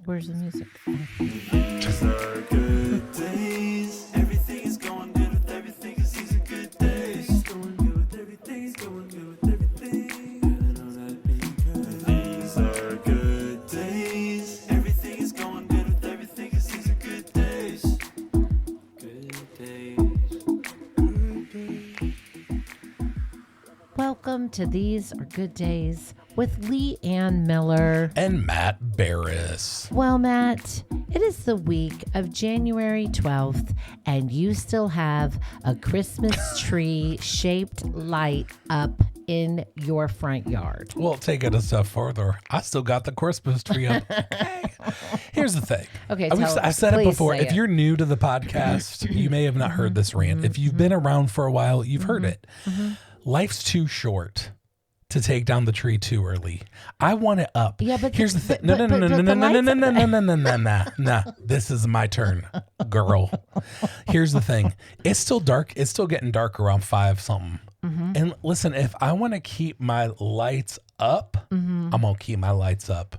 Where's the music? These are good days. Everything is going good with everything. 'Cause these are good days. It's going good with everything. It's going good with everything. I know that because these are good days. Everything is going good with everything. 'Cause these are good days. Good days. Good days. Welcome to These Are Good Days with Lee Ann Miller. And Matt Barris. Well, Matt, it is the week of January 12th, and you still have a Christmas tree shaped light up in your front yard. We'll take it a step further. I still got the Christmas tree up. Okay. Here's the thing. Okay, I've said it please before. say If it. you're new to the podcast, you may have not heard this rant. If you've been around for a while, you've heard it. Life's too short to take down the tree too early. I want it up. Yeah, but here's the thing. No. This is my turn, girl. Here's the thing. It's still dark. It's still getting dark around 5 something. And listen, if I want to keep my lights up, I'm gonna keep my lights up.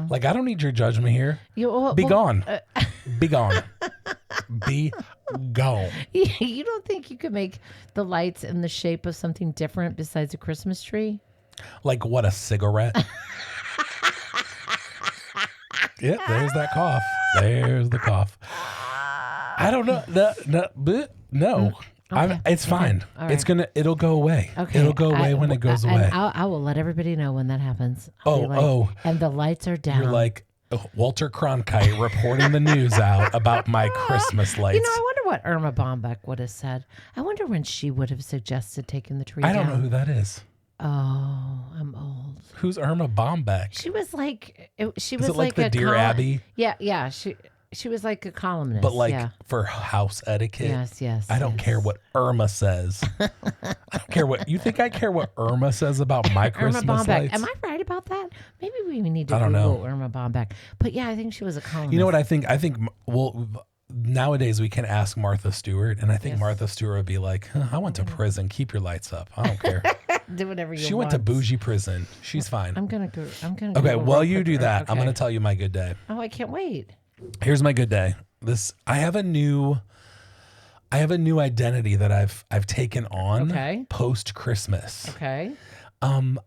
Like, I don't need your judgment here. Be gone. Be gone. Be gone. You don't think you could make the lights in the shape of something different besides a Christmas tree? Like what, a cigarette? Yeah, there's that cough. There's the cough. I don't know. No. Okay. It's fine. All right. It'll go away. Okay. It'll go away when it goes away. I will let everybody know when that happens. I'll be like, and the lights are down. You're like Walter Cronkite reporting the news out about my Christmas lights. You know, I wonder what Irma Bombeck would have said. I wonder when she would have suggested taking the tree down. I don't know who that is. Oh, I'm old. Who's Irma Bombeck? She was like, she was Is it like the a Dear Abby? Yeah. She was like a columnist. But like for house etiquette. Yes. I don't care what Irma says. I don't care what you think. I care what Irma says about my Christmas Irma Bombeck. lights. Am I right about that? Maybe we need to I don't Google know. Irma Bombeck. But yeah, I think she was a columnist. You know what I think? Well, nowadays we can ask Martha Stewart, and I think Martha Stewart would be like, I went to prison. Keep your lights up. I don't care. Do whatever you want. She went to bougie prison. She's fine. I'm gonna go. Okay, while you do that, I'm going to tell you my good day. Oh, I can't wait. Here's my good day. I have a new identity that I've taken on post Christmas. Okay. I'm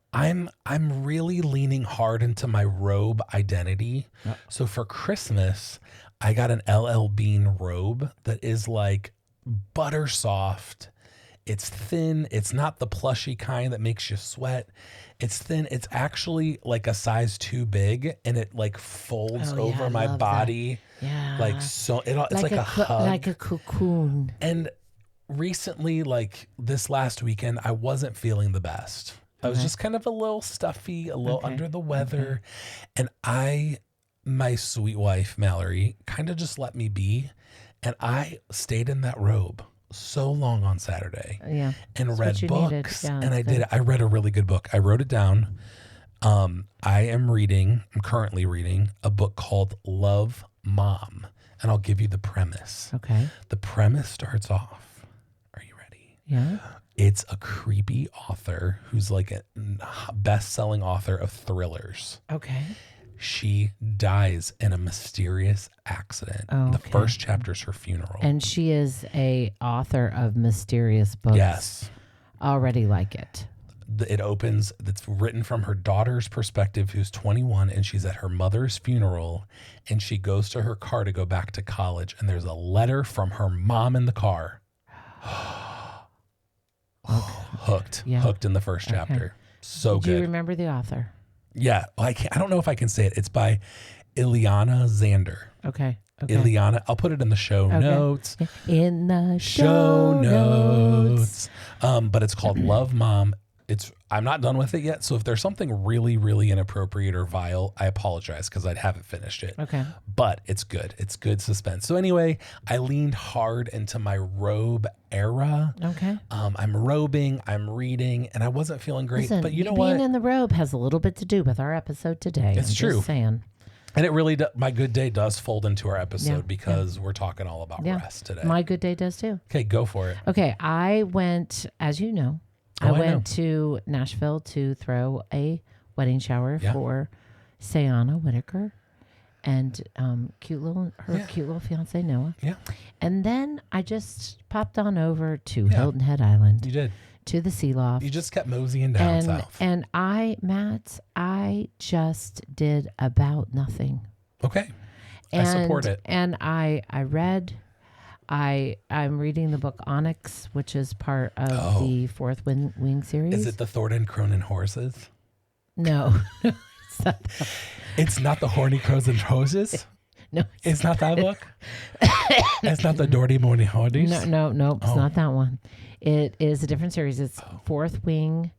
really leaning hard into my robe identity. Yep. So for Christmas, I got an LL Bean robe that is like butter soft. It's thin. It's not the plushy kind that makes you sweat. It's thin. It's actually like a size too big, and it like folds over my body. That. Yeah. Like so, it's like a hug. Like a cocoon. And recently, like this last weekend, I wasn't feeling the best. I was just kind of a little stuffy, a little under the weather. And my sweet wife, Mallory, kind of just let me be. And I stayed in that robe so long on Saturday and read books. And I did it. I read a really good book. I wrote it down. I'm currently reading a book called Love, Mom. And I'll give you the premise. Okay. The premise starts off. Are you ready? Yeah. It's a creepy author who's like a best-selling author of thrillers. Okay. She dies in a mysterious accident. Oh, The first chapter is her funeral. And she is a author of mysterious books. Yes. Already like it. It opens, it's written from her daughter's perspective, who's 21, and she's at her mother's funeral, and she goes to her car to go back to college, and there's a letter from her mom in the car. Hooked in the first chapter. So good. Do you remember the author? Yeah, I don't know if I can say it. It's by Ileana Zander. Okay. Ileana, I'll put it in the show notes. In the show notes. But it's called Love, Mom. I'm not done with it yet. So if there's something really, really inappropriate or vile, I apologize because I haven't finished it. Okay. But it's good. It's good suspense. So anyway, I leaned hard into my robe era. Okay. I'm robing, I'm reading, and I wasn't feeling great. Listen, but you know what? Being in the robe has a little bit to do with our episode today. It's true. Just saying. And it really, my good day does fold into our episode because we're talking all about rest today. My good day does too. Okay, go for it. Okay, I went, as you know, I went to Nashville to throw a wedding shower for Sayana Whitaker. and cute little fiance Noah. Yeah. And then I just popped on over to Hilton Head Island. You did. To the Sea Loft. You just kept moseying down south. And I just did about nothing. Okay. I support it. And I read. I'm reading the book Onyx, which is part of the Fourth Wing series. Is it the Thornton Cronin horses? No. It's not that. It's not the Horny Crows and Roses? No. It's not that book? It's not the Doherty Morning Hardies? No, it's not that one. It is a different series. It's Fourth Wing,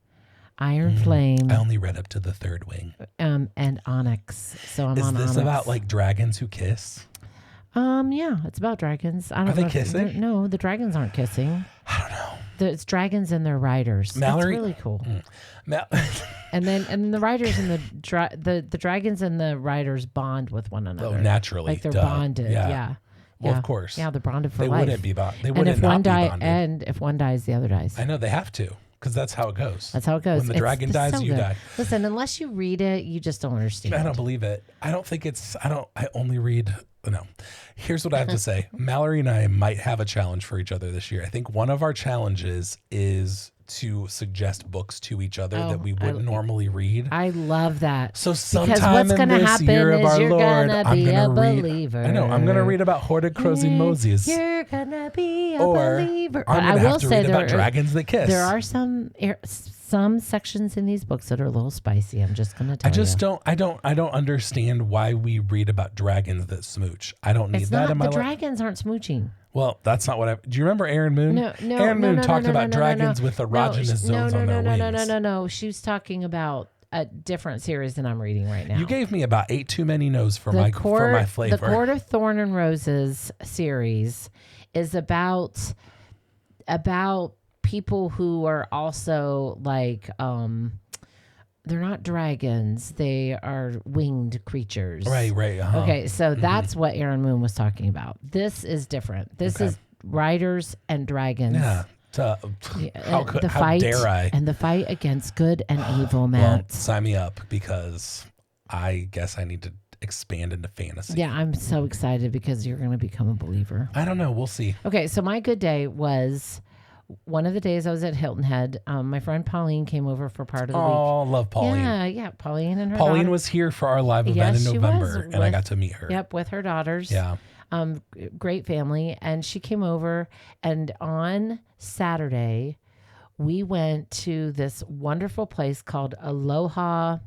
Iron Flame. I only read up to the Third Wing. And Onyx. So I'm on Onyx. Is this about like dragons who kiss? Yeah, it's about dragons. I don't Are they know kissing? No, the dragons aren't kissing. I don't know. It's dragons and their riders. Mallory? It's really cool. Mal- And then the riders and the dragons and the riders bond with one another. Oh, naturally. Like they're duh. bonded. Yeah. Well, Yeah. of course. Yeah, they're bonded for They life. wouldn't be bonded. They And wouldn't if not one be die, bonded. and if one dies, the other dies. I know they have to, because that's how it goes. That's how it goes. When the dragon It's dies, so you good. die. Listen, unless you read it, you just don't understand. I don't believe it. I only read. No. Here's what I have to say. Mallory and I might have a challenge for each other this year. I think one of our challenges is to suggest books to each other that we wouldn't normally read. I love that. So because sometime what's in gonna this happen year of is our you're Lord, gonna I'm be gonna a read. believer. I know. I'm gonna read about hoarded crows and mosies. You're gonna be a Or believer. I'm I gonna will have to say read about dragons that kiss. There are some sections in these books that are a little spicy. I'm just gonna tell you. I don't understand why we read about dragons that smooch. I don't need It's that not in my the life. dragons aren't smooching. Well, that's not what I. Do you remember Aaron Moon? No. Aaron Moon talked about no, dragons with erogenous zones on their wings. No. She was talking about a different series than I'm reading right now. You gave me about 8 too many no's for my flavor. The Court of Thorn and Roses series is about people who are also like they're not dragons, they are winged creatures. Right. Uh-huh. Okay, so that's what Aaron Moon was talking about. This is different. This is riders and dragons. Yeah. How fight dare I? And the fight against good and evil, Well, Matt. sign me up, because I guess I need to expand into fantasy. Yeah, I'm so excited because you're going to become a believer. I don't know. We'll see. Okay, so my good day was one of the days I was at Hilton Head. My friend Pauline came over for part of the week. Oh, love Pauline. Yeah, Pauline and her Pauline daughter. was here for our live event Yes, in she November, was, and I got to meet her. Yep, with her daughters. Yeah. Great family. And she came over, and on Saturday, we went to this wonderful place called Aloha.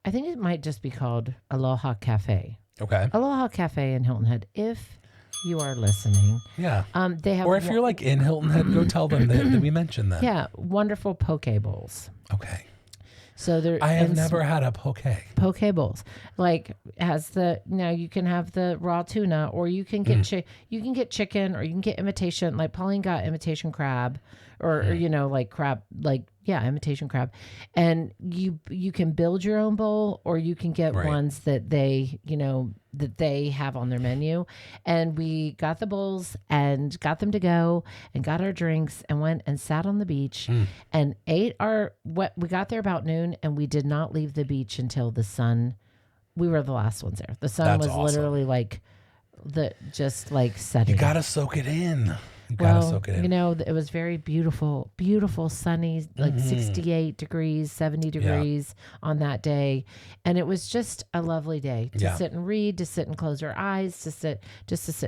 I think it might just be called Aloha Cafe. Okay. Aloha Cafe in Hilton Head. If you are listening, Yeah. they have. Or if you're like in Hilton Head, go tell them that we mentioned that. Yeah, wonderful poke bowls. Okay. So there. I have never had a poke. Poke bowls, like has you can have the raw tuna, or you can get you can get chicken, or you can get imitation. Like Pauline got imitation crab, or like crab, imitation crab, and you can build your own bowl, or you can get ones that they have on their menu. And we got the bowls and got them to go, and got our drinks, and went and sat on the beach and ate we got there about noon, and we did not leave the beach until the sun. We were the last ones there. The sun That's was awesome. literally like setting. You got to soak it in. It was very beautiful, sunny, like 68 degrees, 70 degrees on that day. And it was just a lovely day to sit and read, to sit and close your eyes, to sit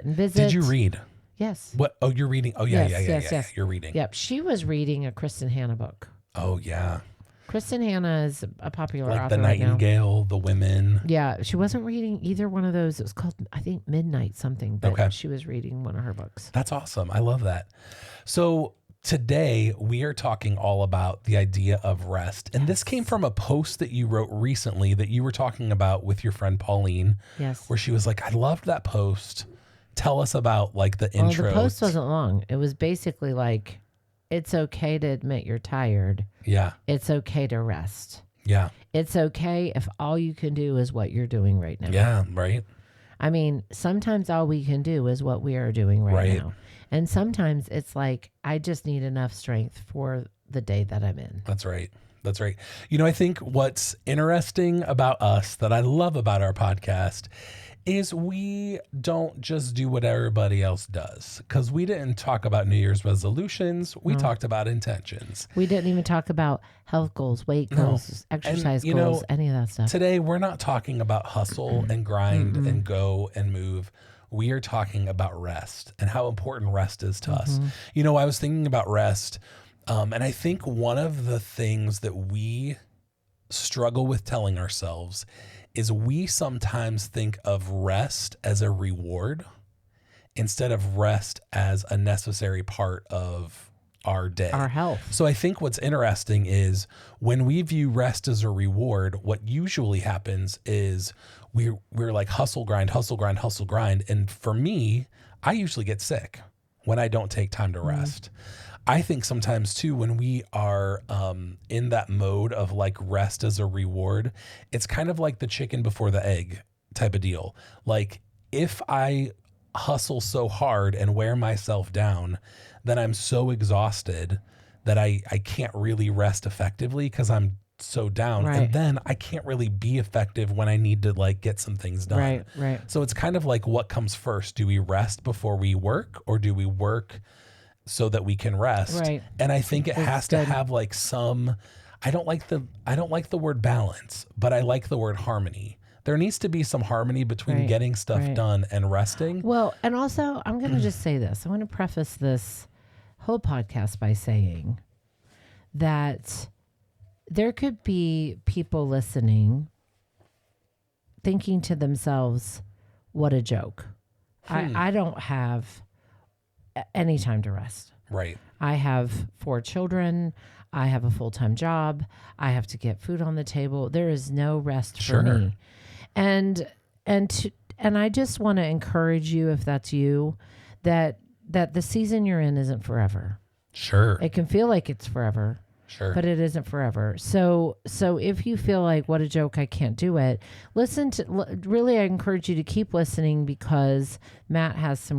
and visit. Did you read? Yes. What? Oh, you're reading. Oh, yeah. Yes. You're reading. Yep. She was reading a Kristen Hanna book. Oh, yeah. Kristen Hanna is a popular Like author The right now. Nightingale, The Women. Yeah. She wasn't reading either one of those. It was called, I think, Midnight something. But she was reading one of her books. That's awesome. I love that. So today we are talking all about the idea of rest. And this came from a post that you wrote recently that you were talking about with your friend Pauline. Yes. Where she was like, I loved that post. Tell us about like the intro. The post wasn't long. It was basically like, it's okay to admit you're tired. Yeah. It's okay to rest. Yeah. It's okay if all you can do is what you're doing right now. Yeah. Right. I mean, sometimes all we can do is what we are doing right now. And sometimes it's like, I just need enough strength for the day that I'm in. That's right. That's right. You know, I think what's interesting about us that I love about our podcast is we don't just do what everybody else does, because we didn't talk about New Year's resolutions. We talked about intentions. We didn't even talk about health goals, weight goals, exercise you goals, know, any of that stuff. Today, we're not talking about hustle and grind and go and move. We are talking about rest and how important rest is to us. You know, I was thinking about rest, and I think one of the things that we struggle with telling ourselves is we sometimes think of rest as a reward instead of rest as a necessary part of our day. Our health. So I think what's interesting is when we view rest as a reward, what usually happens is we're like hustle, grind, hustle, grind, hustle, grind. And for me, I usually get sick when I don't take time to rest. I think sometimes too, when we are in that mode of like rest as a reward, it's kind of like the chicken before the egg type of deal. Like if I hustle so hard and wear myself down, then I'm so exhausted that I can't really rest effectively because I'm so down. Right. And then I can't really be effective when I need to like get some things done. Right. So it's kind of like what comes first. Do we rest before we work, or do we work so that we can rest? Right. And I think it has to good. have like some, I don't like the word balance, but I like the word harmony. There needs to be some harmony between getting stuff done and resting. Well, and also I'm going to just say this. I want to preface this whole podcast by saying that there could be people listening thinking to themselves, what a joke. I don't have any time to rest. Right. I have 4 children. I have a full-time job. I have to get food on the table. There is no rest for me. And I just want to encourage you, if that's you, that the season you're in isn't forever. Sure. It can feel like it's forever. Sure. But it isn't forever. So if you feel like, what a joke, I can't do it, really, I encourage you to keep listening, because Matt has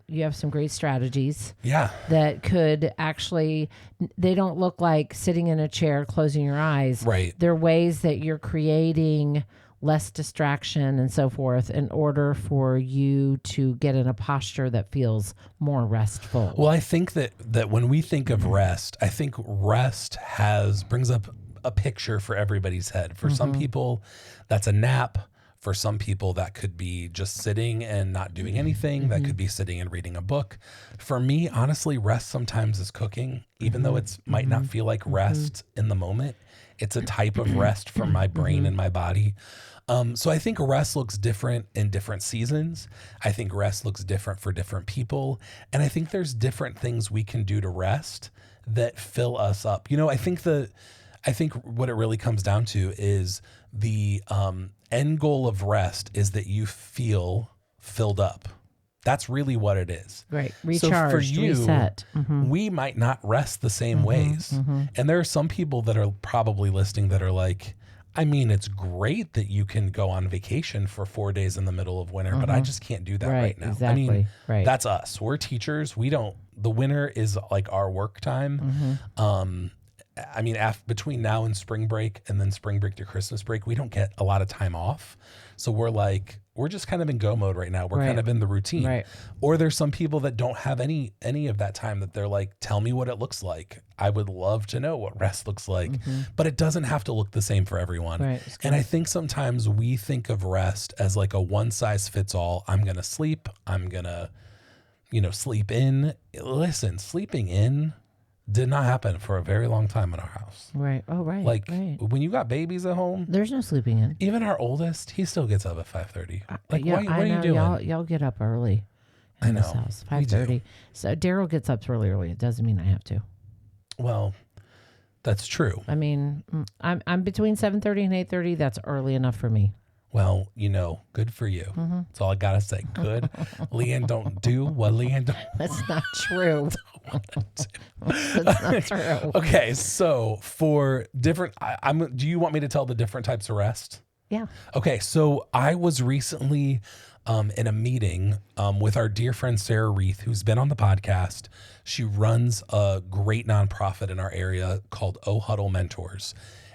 you have some great strategies. Yeah. That could actually, they don't look like sitting in a chair, closing your eyes. Right. They're ways that you're creating less distraction and so forth in order for you to get in a posture that feels more restful. Well, I think that when we think of rest, I think rest brings up a picture for everybody's head. For some people, that's a nap. For some people, that could be just sitting and not doing anything. That could be sitting and reading a book. For me, honestly, rest sometimes is cooking, even though it might not feel like rest in the moment. It's a type of rest for my brain and my body. So I think rest looks different in different seasons. I think rest looks different for different people. And I think there's different things we can do to rest that fill us up. You know, I think what it really comes down to is the end goal of rest is that you feel filled up. That's really what it is. Right. Recharge, so for you, reset. we might not rest the same ways. And there are some people that are probably listening that are like, I mean, it's great that you can go on vacation for 4 days in the middle of winter, but I just can't do that right now. Exactly. I mean, right. That's us. We're teachers. The winter is like our work time. I mean, between now and spring break, and then spring break to Christmas break, we don't get a lot of time off. So we're just kind of in go mode right now. We're kind of in the routine. Right. Or there's some people that don't have any of that time, that they're like, tell me what it looks like. I would love to know what rest looks like, but it doesn't have to look the same for everyone. Right. And I think sometimes we think of rest as like a one size fits all. I'm going to sleep. I'm going to, sleep in. Listen, sleeping in did not happen for a very long time in our house. Right. Oh, right. Like right. when you got babies at home, There's no sleeping in. even our oldest, he still gets up at 5:30. Like, Yeah, what I are you know. doing? Y'all get up early in I this know. house. We do. 5:30. So Daryl gets up really early. It doesn't mean I have to. Well, that's true. I mean, I'm between 7:30 and 8:30. That's early enough for me. Well, good for you. That's all I got to say. Good. Leanne don't do what Leanne don't. That's not true. That's not true. Okay, so for different, do you want me to tell the different types of rest? Yeah. Okay, so I was recently in a meeting with our dear friend Sarah Reith, who's been on the podcast. She runs a great nonprofit in our area called Oh Huddle Mentors.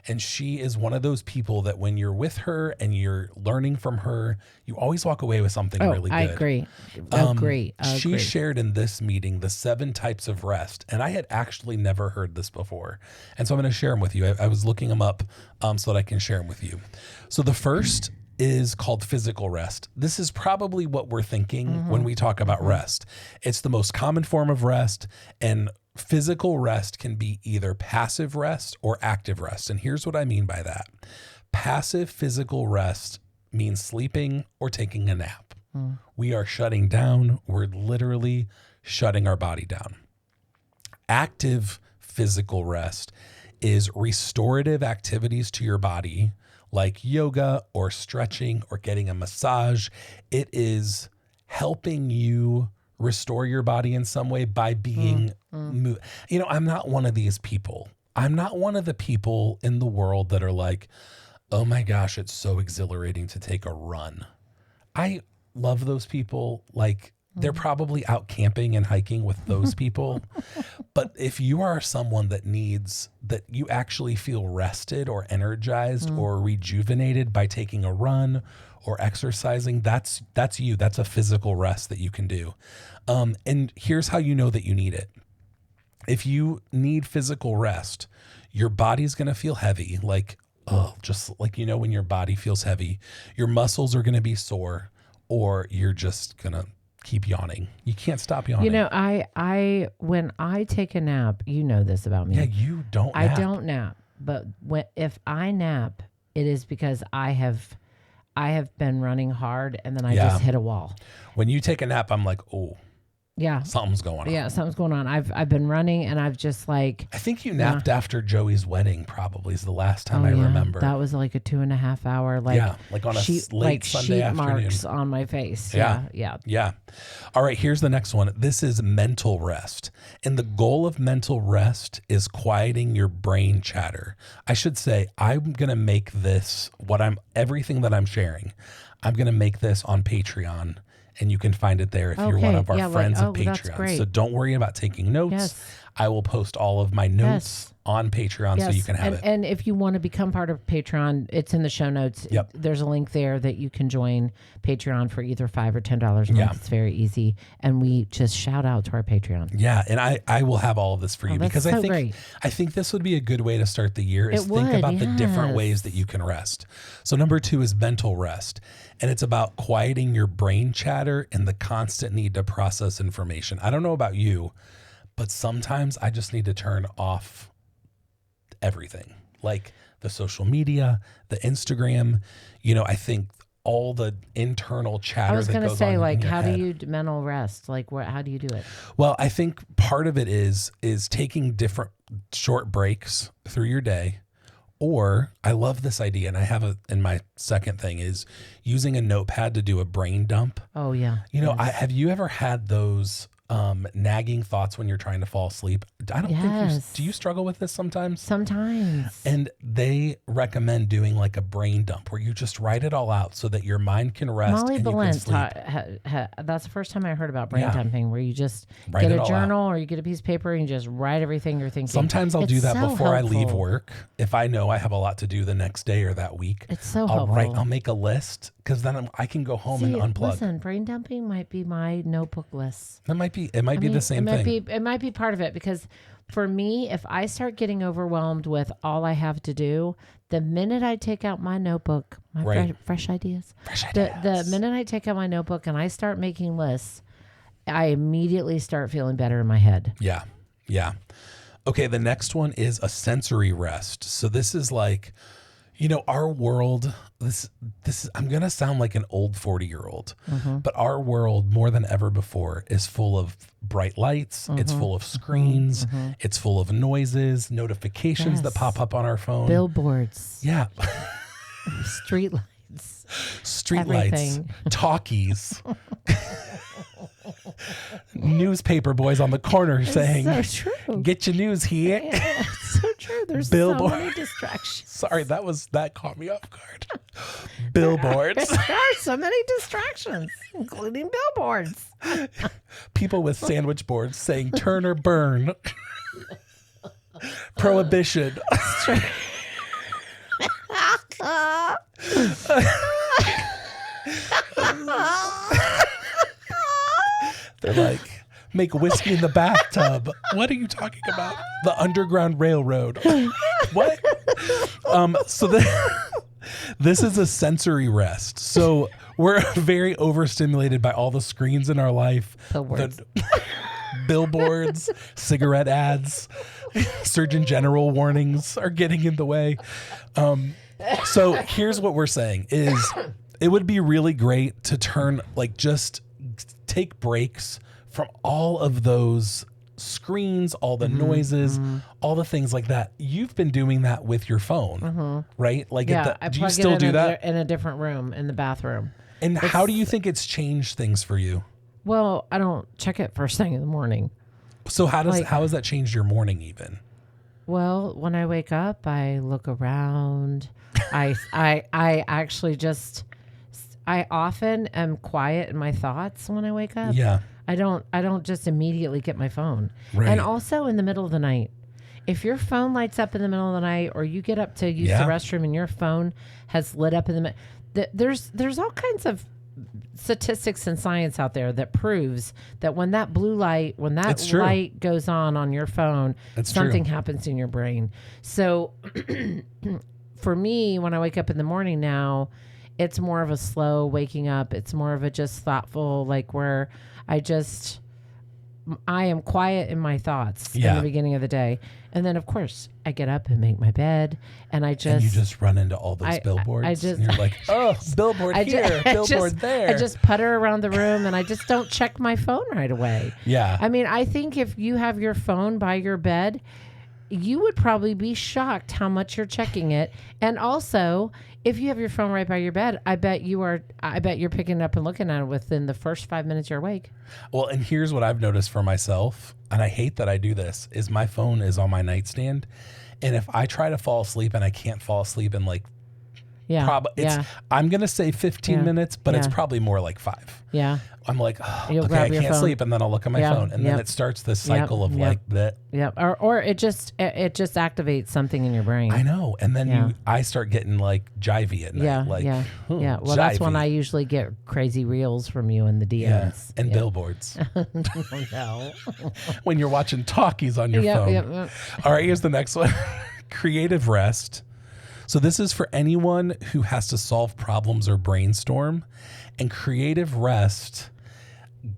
And she is one of those people that when you're with her and you're learning from her, you always walk away with something really good. I agree. She shared in this meeting the 7 types of rest, and I had actually never heard this before. And so I'm going to share them with you. I was looking them up so that I can share them with you. So the first is called physical rest. This is probably what we're thinking when we talk about rest. It's the most common form of rest, and physical rest can be either passive rest or active rest. And here's what I mean by that. Passive physical rest means sleeping or taking a nap. We are shutting down. We're literally shutting our body down. Active physical rest is restorative activities to your body, like yoga or stretching or getting a massage. It is helping you restore your body in some way by being moved. You know, I'm not one of these people. I'm not one of the people in the world that are like, oh my gosh, it's so exhilarating to take a run. I love those people. Like, they're probably out camping and hiking with those people. But if you are someone that needs, that you actually feel rested or energized or rejuvenated by taking a run or exercising, that's you. That's a physical rest that you can do. And here's how you know that you need it. If you need physical rest, your body's going to feel heavy, like, just like, you know, when your body feels heavy, your muscles are going to be sore, or you're just going to keep yawning. You can't stop yawning. You know, I when I take a nap, you know this about me. Yeah, you don't I nap. don't nap, but if I nap, it is because I have been running hard and then I just hit a wall. When you take a nap, I'm like, oh, yeah, something's going on. Yeah, something's going on. I've been running and I've just like. I think you napped after Joey's wedding. Probably is the last time I remember. That was like a 2.5 hour like on a sheet, late Sunday sheet afternoon. marks on my face. Yeah. Yeah. All right, here's the next one. This is mental rest. And the goal of mental rest is quieting your brain chatter. I should say, I'm going to make this everything that I'm sharing, I'm going to make this on Patreon. And you can find it there if you're one of our friends of Patreon. So don't worry about taking notes. Yes. I will post all of my notes on Patreon so you can have it. And if you want to become part of Patreon, it's in the show notes. Yep. There's a link there that you can join Patreon for either $5 or $10 a month. It's very easy. And we just shout out to our Patreon. Yeah. And I will have all of this for you because so I think this would be a good way to start the year is think about the different ways that you can rest. So number 2 is mental rest. And it's about quieting your brain chatter and the constant need to process information. I don't know about you, but sometimes I just need to turn off everything, like the social media, the Instagram. You know, I think all the internal chatter. I was going to say, like, how do you mental rest? Like, how do you do it? Well, I think part of it is taking different short breaks through your day. Or I love this idea, and I have in my second thing is using a notepad to do a brain dump. Oh yeah. You know, have you ever had those nagging thoughts when you're trying to fall asleep? I don't think do you struggle with this sometimes? Sometimes. And they recommend doing like a brain dump where you just write it all out so that your mind can rest. Molly and Valent you can sleep. that's the first time I heard about brain dumping, where you just Write get it a all journal or you get a piece of paper and you just write everything you're thinking. Sometimes I'll do that so before helpful. I leave work. If I know I have a lot to do the next day or that week, It's so I'll helpful. I'll make a list because then I can go home and unplug. Listen, brain dumping might be my notebook list. It might be the same thing. It might be part of it, because for me, if I start getting overwhelmed with all I have to do, the minute I take out my notebook, fresh ideas. The minute I take out my notebook and I start making lists, I immediately start feeling better in my head. Yeah. Yeah. Okay. The next one is a sensory rest. So this is like, you know, our world, this is, I'm going to sound like an old 40-year-old, but our world more than ever before is full of bright lights. It's full of screens. It's full of noises, notifications that pop up on our phone. Billboards. Yeah. Street lights. Street lights. Talkies. newspaper boys on the corner saying, so true. "Get your news here." Yeah, it's so true. There's Billboard. so many distractions. Sorry, that caught me off guard. Billboards. There are so many distractions, including billboards. People with sandwich boards saying "turn or burn." Prohibition. They're like, make whiskey in the bathtub. What are you talking about? The Underground Railroad. What? This is a sensory rest. So we're very overstimulated by all the screens in our life. Billboards. Billboards, cigarette ads, Surgeon General warnings are getting in the way. So here's what we're saying is it would be really great to just take breaks from all of those screens, all the noises, all the things like that. You've been doing that with your phone, right? Like, I do you plug still it do that? in a different room in the bathroom. And how do you think it's changed things for you? Well, I don't check it first thing in the morning. So how has that changed your morning even? Well, when I wake up, I look around. I actually I often am quiet in my thoughts when I wake up. Yeah. I don't just immediately get my phone. Right. And also in the middle of the night. If your phone lights up in the middle of the night, or you get up to use the restroom and your phone has lit up in the middle, there's all kinds of statistics and science out there that proves that when that blue light, light goes on your phone, something happens in your brain. So for me, when I wake up in the morning now, it's more of a slow waking up. It's more of a just thoughtful, like where I am quiet in my thoughts in the beginning of the day. And then, of course, I get up and make my bed, and you just run into all those billboards. And you're like, oh, billboard here, billboard there. I just putter around the room, and I just don't check my phone right away. Yeah. I mean, I think if you have your phone by your bed, you would probably be shocked how much you're checking it. And also, if you have your phone right by your bed, I bet you're picking it up and looking at it within the first 5 minutes you're awake. Well, and here's what I've noticed for myself, and I hate that I do this, is my phone is on my nightstand. And if I try to fall asleep and I can't fall asleep in I'm going to say 15 minutes, but it's probably more like 5. Yeah. I'm like, oh, okay, I can't sleep. And then I'll look at my phone. And then it starts this cycle of like that. Yeah. Or it just activates something in your brain. I know. And then I start getting like jivey at night. Yeah. Well, that's when I usually get crazy reels from you in the DMs. Yeah. And billboards. No. When you're watching talkies on your phone. All right, here's the next one. Creative rest. So this is for anyone who has to solve problems or brainstorm. And creative rest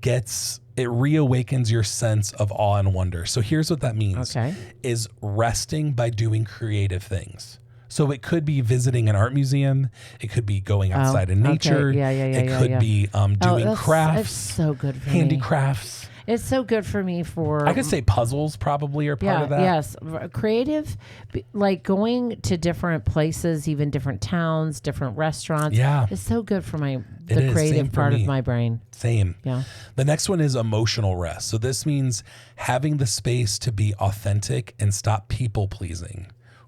reawakens your sense of awe and wonder. So here's what that means. Okay. Is resting by doing creative things. So it could be visiting an art museum. It could be going outside in nature. Okay. It could be doing crafts. It's so good for handicrafts. It's so good for me for... I could say puzzles probably are part of that. Yes. Creative, like going to different places, even different towns, different restaurants. Yeah. It's so good for the creative part of my brain. Same. Yeah. The next one is emotional rest. So this means having the space to be authentic and stop people pleasing.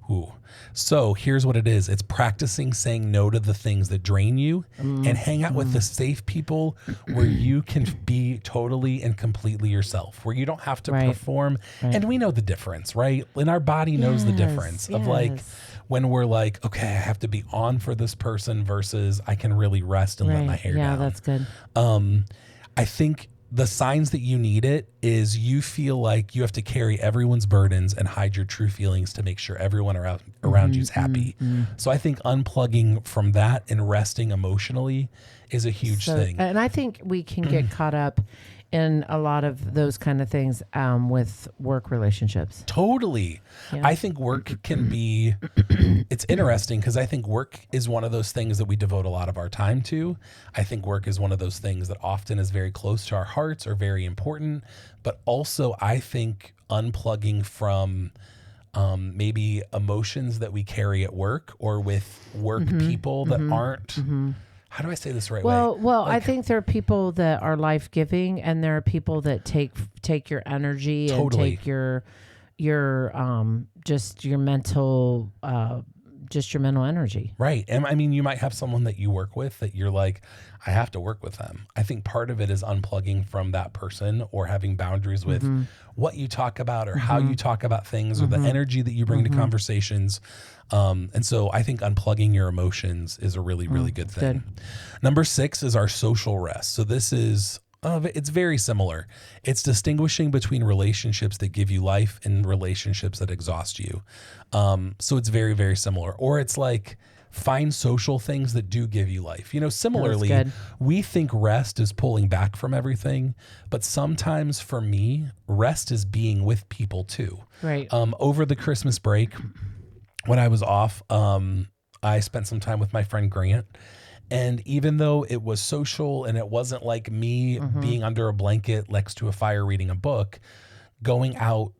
Ooh. So here's what it is. It's practicing saying no to the things that drain you and hang out with the safe people where you can be totally and completely yourself, where you don't have to perform. Right. And we know the difference, right? And our body knows the difference of like when we're like, okay, I have to be on for this person versus I can really rest and let my hair down. Yeah, that's good. I think the signs that you need it is you feel like you have to carry everyone's burdens and hide your true feelings to make sure everyone around you is happy. So I think unplugging from that and resting emotionally is a huge thing. And I think we can get caught up in a lot of those kind of things with work relationships. Totally. Yeah. I think work can be, it's interesting because I think work is one of those things that we devote a lot of our time to. I think work is one of those things that often is very close to our hearts or very important. But also I think unplugging from maybe emotions that we carry at work or with work people that aren't how do I say this the right Well, way? well, I think there are people that are life-giving, and there are people that take your energy Totally. and take your just your mental energy. Right. And I mean, you might have someone that you work with that you're like, I have to work with them. I think part of it is unplugging from that person or having boundaries with what you talk about or how you talk about things or the energy that you bring to conversations. And so I think unplugging your emotions is a really, really good thing. Good. Number 6 is our social rest. So this is, it's very similar. It's distinguishing between relationships that give you life and relationships that exhaust you. So it's very, very similar. Or it's like find social things that do give you life. Similarly, we think rest is pulling back from everything, but sometimes for me, rest is being with people too. Right. Over the Christmas break, when I was off, I spent some time with my friend Grant. And even though it was social and it wasn't like me being under a blanket next to a fire reading a book, going out,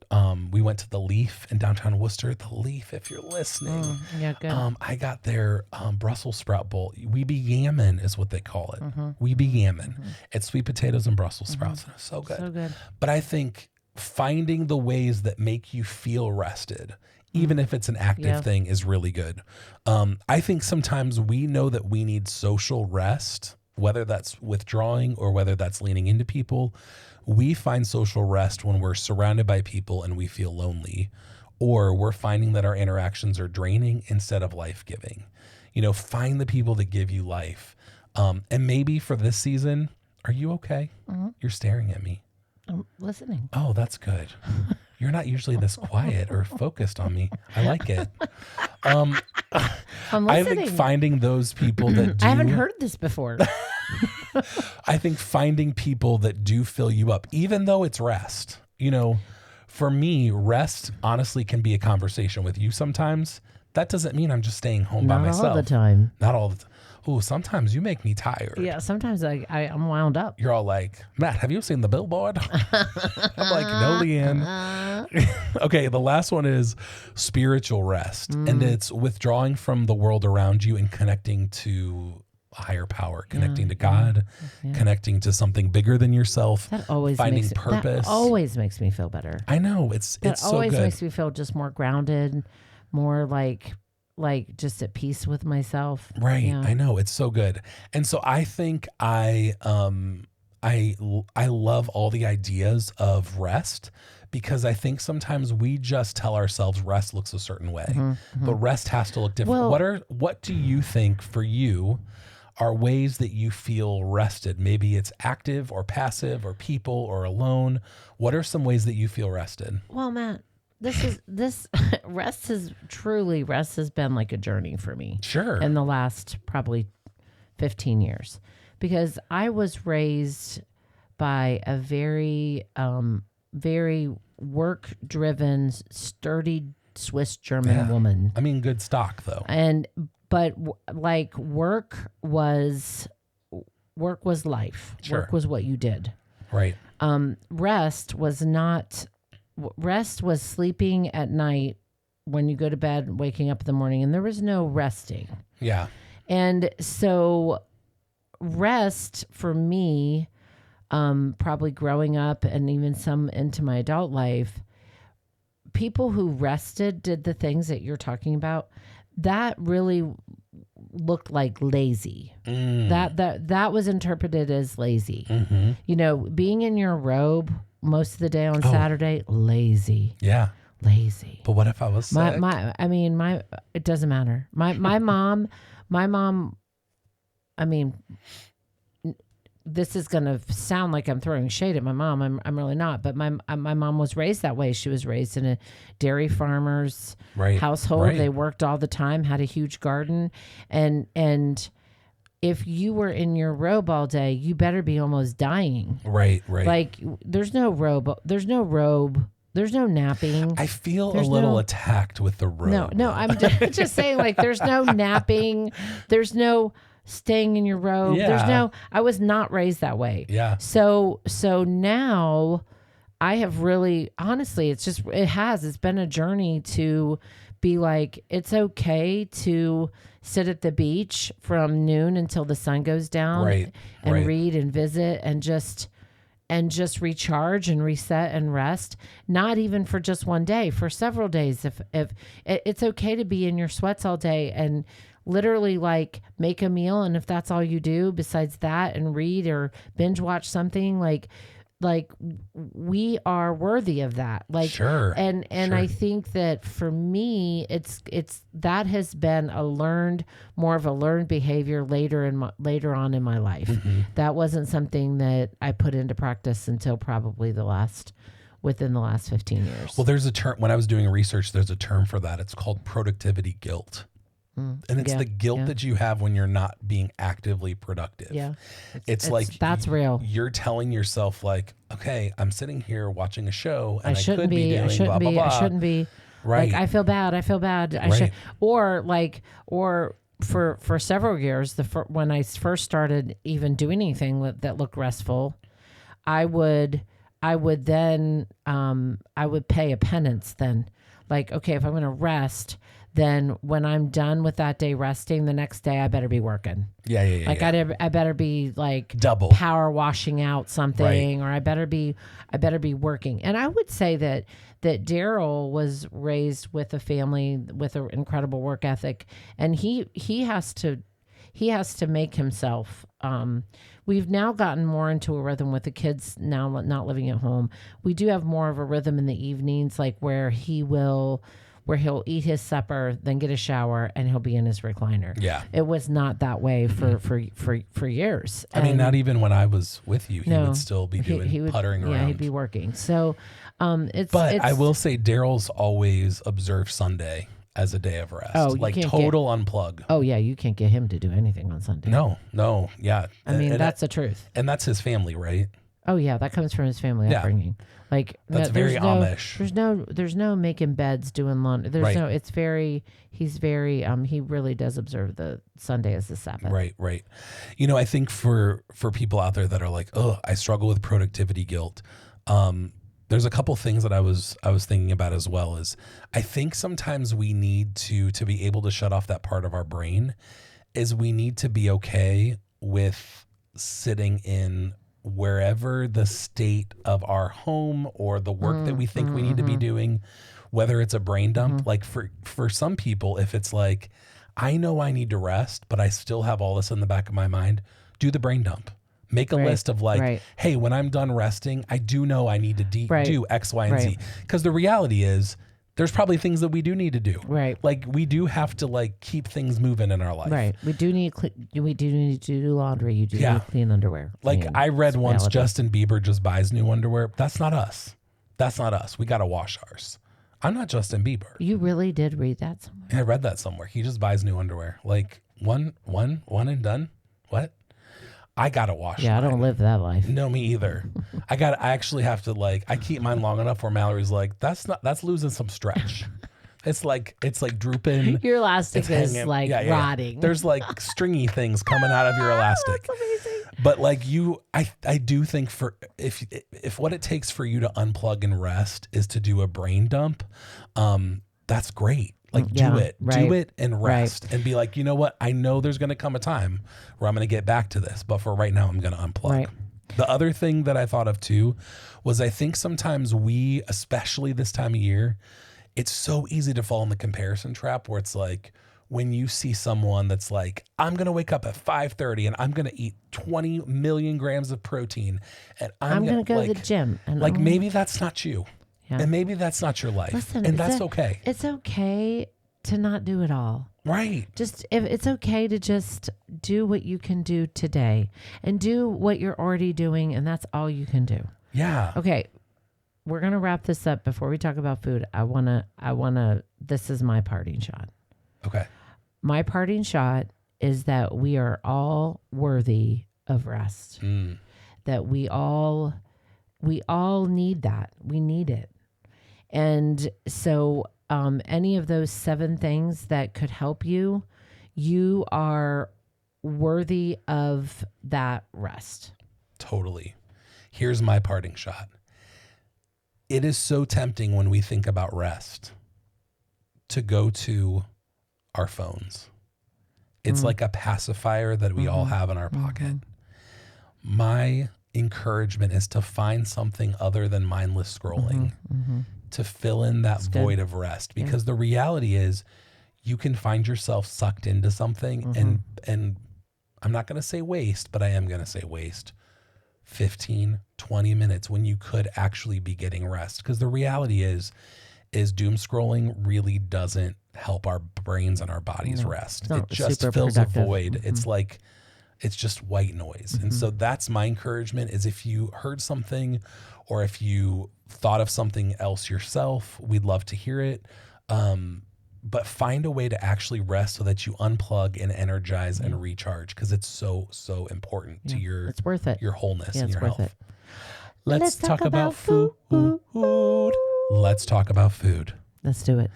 we went to the Leaf in downtown Worcester. The Leaf, if you're listening. Yeah, good. I got their Brussels sprout bowl. Weeby gammon is what they call it. Weeby gammon. It's sweet potatoes and Brussels sprouts. And it's so good. So good. But I think finding the ways that make you feel rested, even if it's an active thing, is really good. I think sometimes we know that we need social rest, whether that's withdrawing or whether that's leaning into people. We find social rest when we're surrounded by people and we feel lonely, or we're finding that our interactions are draining instead of life-giving. Find the people that give you life. And maybe for this season, are you okay? You're staring at me. I'm listening. Oh, that's good. You're not usually this quiet or focused on me. I like it. I'm listening. I think finding those people that do. I haven't heard this before. I think finding people that do fill you up, even though it's rest. For me, rest honestly can be a conversation with you sometimes. That doesn't mean I'm just staying home by myself. Not all the time. Not all the time. Oh, sometimes you make me tired. Yeah, sometimes I'm wound up. You're all like, Matt, have you seen the billboard? I'm like, no, Leanne. Okay, the last one is spiritual rest. And it's withdrawing from the world around you and connecting to a higher power, connecting to God, connecting to something bigger than yourself, That always finding makes purpose. That always makes me feel better. I know, it's so always good. makes me feel just more grounded, more like just at peace with myself. Right. Yeah. I know. It's so good. And so I think I love all the ideas of rest, because I think sometimes we just tell ourselves rest looks a certain way, but rest has to look different. Well, What do you think for you are ways that you feel rested? Maybe it's active or passive or people or alone. What are some ways that you feel rested? Well, Matt, this rest has been like a journey for me. Sure. In the last probably 15 years, because I was raised by a very work-driven, sturdy Swiss German woman. I mean, good stock though. But work was life. Sure. Work was what you did. Right. Rest was not. Rest was sleeping at night when you go to bed, waking up in the morning, and there was no resting. Yeah. And so rest for me, probably growing up and even some into my adult life, people who rested, did the things that you're talking about, that really looked like lazy. That was interpreted as lazy. Being in your robe most of the day on Saturday, lazy. Yeah. Lazy. But what if I was sick? It doesn't matter. My mom, I mean, this is going to sound like I'm throwing shade at my mom. I'm really not. But my mom was raised that way. She was raised in a dairy farmer's household. Right. They worked all the time, had a huge garden. And if you were in your robe all day, you better be almost dying. Right. Like there's no robe. There's no napping. I feel a little attacked with the robe. No, I'm just saying, like, there's no napping. There's no staying in your robe. Yeah. I was not raised that way. Yeah. So now I have really, honestly, it's been a journey to be like, it's okay to sit at the beach from noon until the sun goes down Right, and right. read and visit and just recharge and reset and rest, not even for just one day, for several days. If it's okay to be in your sweats all day and literally like make a meal, and if that's all you do besides that, and read or binge watch something, like we are worthy of that. Like, Sure. And Sure. I think that for me, it's that has been more of a learned behavior later on in my life. Mm-hmm. That wasn't something that I put into practice until probably within the last 15 years. Well, there's a term, when I was doing research, there's a term for that. It's called productivity guilt. And it's the guilt that you have when you're not being actively productive. Yeah. It's like, that's real. You're telling yourself like, okay, I'm sitting here watching a show and I shouldn't could be doing I shouldn't blah, blah, be. blah. I shouldn't be. Right. Like, I feel bad. I Right. should. Or for several years, when I first started even doing anything that looked restful, I would then I would pay a penance then. Like, okay, if I'm going to rest, then when I'm done with that day resting, the next day I better be working. Yeah. Like, I better be like double power washing out something, or I better be working. And I would say that Daryl was raised with a family with an incredible work ethic, and he has to make himself. We've now gotten more into a rhythm with the kids now not living at home. We do have more of a rhythm in the evenings, like where he'll eat his supper, then get a shower, and he'll be in his recliner. Yeah. It was not that way for years. I mean, not even when I was with you, he would still be doing he would, puttering around. Yeah, he'd be working. So, it's. But I will say, Daryl's always observed Sunday as a day of rest. Oh, like total unplug. Oh yeah, you can't get him to do anything on Sunday. No, yeah. I mean, that's the truth. And that's his family, right? Oh yeah, that comes from his family upbringing. Like, that's very Amish. There's no making beds, doing laundry. He's very he really does observe the Sunday as the Sabbath. Right. You know, I think for people out there that are like, oh, I struggle with productivity guilt. There's a couple things that I was thinking about as well. Is I think sometimes we need to be able to shut off that part of our brain, is we need to be okay with sitting in wherever the state of our home or the work that we think we need to be doing, whether it's a brain dump. Like for some people, if it's like, I know I need to rest, but I still have all this in the back of my mind, do the brain dump. Make a list of like, hey, when I'm done resting, I do know I need to do X, Y, and Z. Because the reality is, there's probably things that we do need to do. Right. Like, we do have to like keep things moving in our life. Right. We do need to do laundry. You do need clean underwear. Like, I read once Justin Bieber just buys new underwear. That's not us. We got to wash ours. I'm not Justin Bieber. You really did read that somewhere? I read that somewhere. He just buys new underwear. Like one and done. What? I gotta wash. Yeah, mine. I don't live that life. No, me either. I actually have to I keep mine long enough where Mallory's like, that's losing some stretch. It's like drooping. Your elastic is hanging. rotting. There's like stringy things coming out of your elastic. That's amazing. But like I do think if what it takes for you to unplug and rest is to do a brain dump, that's great. Like, do it and rest and be like, you know what? I know there's going to come a time where I'm going to get back to this, but for right now, I'm going to unplug. Right. The other thing that I thought of too was I think sometimes we, especially this time of year, it's so easy to fall in the comparison trap where it's like, when you see someone that's like, I'm going to wake up at 5:30 and I'm going to eat 20 million grams of protein and I'm going to go to the gym. And maybe that's not you. Yeah. And maybe that's not your life. Listen, and that's okay. It's okay to not do it all. Right. It's okay to just do what you can do today and do what you're already doing. And that's all you can do. Yeah. Okay. We're going to wrap this up. Before we talk about food, this is my parting shot. Okay. My parting shot is that we are all worthy of rest. That we all need that. We need it. And so any of those 7 things that could help you, you are worthy of that rest. Totally. Here's my parting shot. It is so tempting when we think about rest to go to our phones. It's like a pacifier that we all have in our pocket. My encouragement is to find something other than mindless scrolling to fill in that void of rest, because the reality is you can find yourself sucked into something and I'm not going to say waste, but I am going to say waste 15, 20 minutes when you could actually be getting rest. Because the reality is doom scrolling really doesn't help our brains and our bodies rest. It just fills a void. It's like, it's just white noise. And so that's my encouragement, is if you heard something or if you thought of something else yourself, we'd love to hear it. But find a way to actually rest so that you unplug and energize and recharge, because it's so, so important to your, it's worth it. Your wholeness and it's your worth health. it. Let's talk about food. Let's talk about food. Let's do it.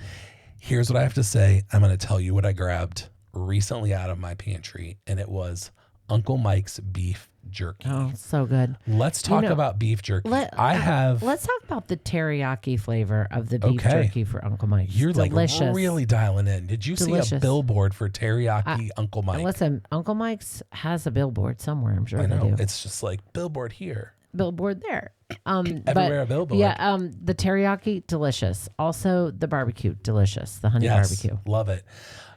Here's what I have to say. I'm going to tell you what I grabbed recently out of my pantry, and it was Uncle Mike's beef jerky. Oh, so good. Let's talk about beef jerky. Let's talk about the teriyaki flavor of the beef jerky for Uncle Mike's. You're delicious. Like really dialing in. Did you see a billboard for teriyaki Uncle Mike? Listen, Uncle Mike's has a billboard somewhere. I'm sure I know. they do. It's just like billboard here, billboard there. Everywhere a billboard. Yeah. The teriyaki, delicious. Also the barbecue, delicious. The honey barbecue. Love it.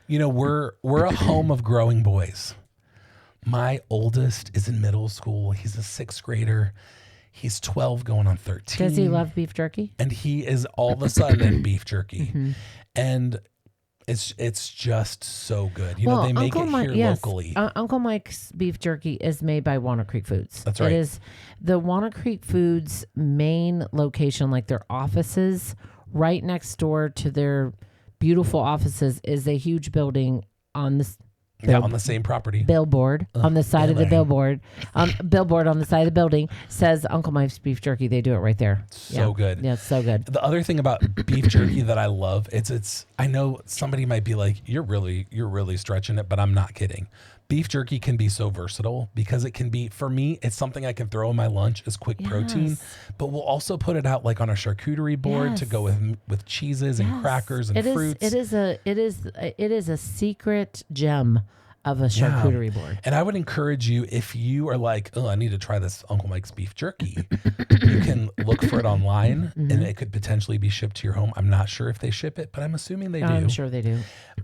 You know, we're a home of growing boys. My oldest is in middle school. He's a 6th grader. He's 12 going on 13. Does he love beef jerky? And he is all of a sudden in beef jerky. And it's just so good. You know, they make it here locally. Uncle Mike's beef jerky is made by Walnut Creek Foods. That's right. It is the Walnut Creek Foods main location, like their offices right next door to their beautiful offices is a huge building on this. On the same property. Billboard on the side of the billboard. Billboard on the side of the building says Uncle Mike's beef jerky. They do it right there. So good. Yeah, it's so good. The other thing about beef jerky that I love, it's I know somebody might be like, you're really stretching it, but I'm not kidding. Beef jerky can be so versatile because it can be, for me, it's something I can throw in my lunch as quick protein, but we'll also put it out like on a charcuterie board to go with cheeses and crackers and fruits. It is a secret gem of a charcuterie board. And I would encourage you, if you are like, oh, I need to try this Uncle Mike's beef jerky, you can look for it online and it could potentially be shipped to your home. I'm not sure if they ship it, but I'm assuming they do. I'm sure they do.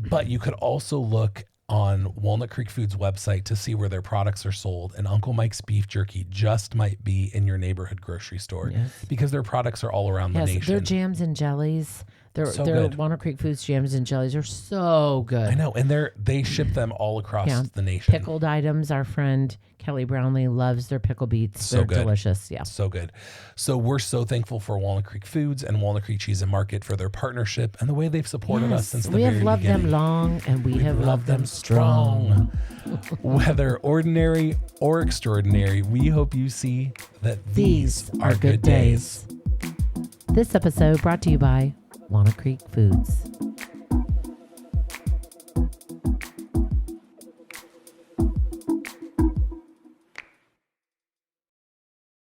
But you could also look on Walnut Creek Foods website to see where their products are sold, and Uncle Mike's beef jerky just might be in your neighborhood grocery store because their products are all around the nation. Their jams and jellies, their good. Walnut Creek Foods jams and jellies are so good. I know, and they ship them all across the nation. Pickled items, our friend Kelly Brownlee loves their pickle beets. They're delicious. Yeah. So good. So we're so thankful for Walnut Creek Foods and Walnut Creek Cheese and Market for their partnership and the way they've supported us since the very beginning. We have loved them long, and we have loved them strong. Whether ordinary or extraordinary, we hope you see that these are good days. This episode brought to you by Walnut Creek Foods.